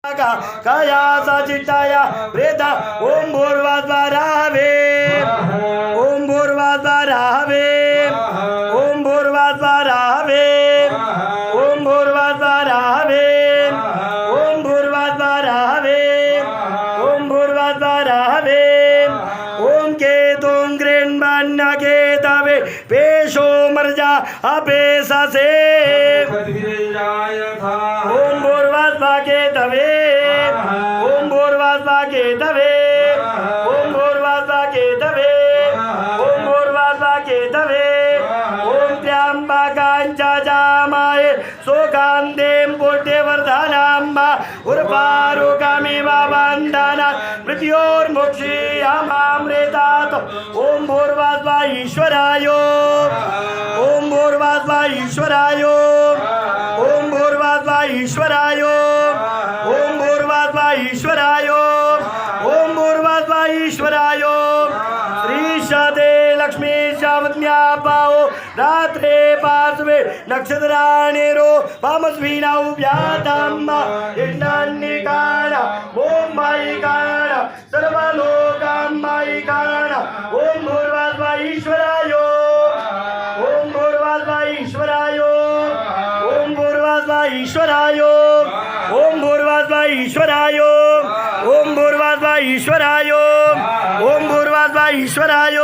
कया सचिताया प्रेता ओम भूर्भुवस्वरावे ओम भूर्भुवस्वरावे ओम भूर्भुवस्वरावे ओम भूर्भुवस्वरावे ओम भूर्भुवस्वरावे ओम भूर्भुवस्वरावे ओम केतुं गृह्णन् केतवे पेशो मर्जा अपेशसे ओम भूर्भुवस्वकेतवे ओम भूर्भुवस्वकेतवे ओम भूर्भुवस्वकेतवे ओम भूर्भुवस्वकेतवे ओम त्र्यंबकं च जामहे सुगन्धिं पुष्टिवर्धनम् उर्वारुकमिव बन्धनात् मृत्योर्मुक्षीयमामृतात् ओम भूर्भुवस्व ईश्वराय ओम भूर्भुवस्व ईश्वराय ओम भूर्भुवस्व ईश्वराय ओम भूर्भुवस्व ईश्वराय ओम भूर्भुवस्व ईश्वराय श्रीशते लक्ष्मी शावज्ञापाओ रात्रे पार्श्वे नक्षत्राणेरो पामस्विनौ व्यातम् इन्नान्निकाण ओम मायिकाण सर्वलोकं मायिकाण ओम भूर्भुवस्व ईश्वराय ओम भूर्भुवस्व ईश्वराय ओम भूर्भुवस्व ईश्वराय ओम भूर्भुवस्व ईश्वराय ओम भूर्भुवस्व ईश्वराय ओम भूर्भुवस्व ईश्वराय